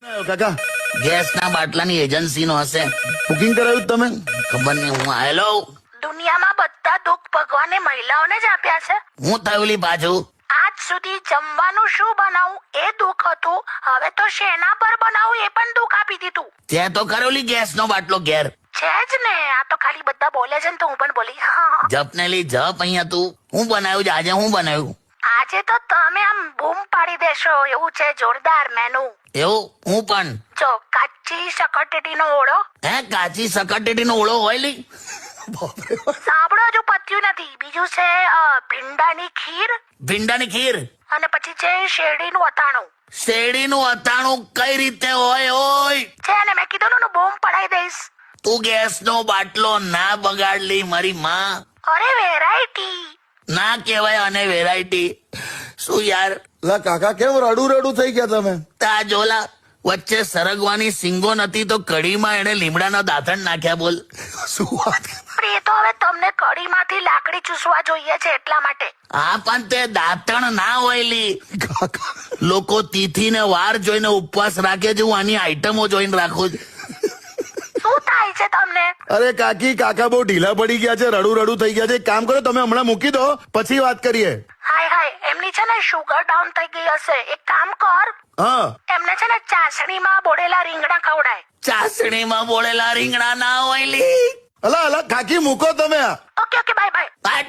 કાકા ગેસના બાટલાની એજન્સીનો હશે. બુકિંગ કરાવ્યું તમે? ખબર નહીં. હું હેલો, દુનિયામાં બધા દુઃખ ભગવાને મહિલાઓને જ આપ્યા છે. હું થયુલી પાછું. આજ સુધી જમવાનું શું બનાવું એ દુઃખ હતું, હવે તો શેના પર બનાવું એ પણ દુઃખ આપી દીધું. તે તો કરોલી ગેસનો બાટલો ઘેર. છે જ ને, આ તો ખાલી બધા બોલે છે ને તો હું પણ બોલી. જપનેલી જપ અહીંયા તું. હું બનાવ્યું છે આજે? હું બનાવ્યું? આજે તો તમે આમ બૂમ પાડી દેશો એવું છે, જોરદાર મેનુ. એવું? હું પણ. જો કાચી શકરટેટીનો ઓળો. હે, કાચી સકટેટીનો ઓળો હોય લી? સાંભળો, હજુ પત્યું નથી. બીજું છે ભીંડાની ખીર, ભીંડાની ખીર. અને પછી છે શેરડીનું અથાણું. શેરડીનું અથાણું કઈ રીતે હોય? ઓય, છે ને, મેં કીધું ને બૂમ પડાઈ દઈશ. તું ગેસનો બાટલો ના બગાડલી મારી માં. અરે વેરાયટી. ના કહેવાય અને વેરાયટી શું યાર? લા કાકા કેમ રડું થઈ ગયા તમે? તા જોલા વચ્ચે સરગવાની સિંગો નથી તો કઢીમાં એને લીમડાના દાંતણ નાખ્યા. બોલ શું વાત? પણ એ તો હવે તમને કઢીમાંથી લાકડી ચૂસવા જોઈએ છે એટલા માટે. હા, પણ તે દાંતણ ના હોય લી. કાકા લોકો તિથિ ને વાર જોઈને ઉપવાસ રાખે છે, હું આની આઈટમો જોઈને રાખું છું. શું થાય છે તમને? અરે કાકા બહુ ઢીલા પડી ગયા છે, રડું થઈ ગયા છે. એક કામ કરો, તમે હમણાં મૂકી દો, પછી વાત કરીએ. હાય એમની છે ને શુગર ડાઉન થઈ ગઈ હશે. એક કામ કર, હા, એમને છે ને ચાસણીમાં બોળેલા રીંગણા ખવડાય. ચાસણીમાં બોળેલા રીંગણા ના હોય લી. અલા કાકી મૂકો તમે. Okay bye. પાટ.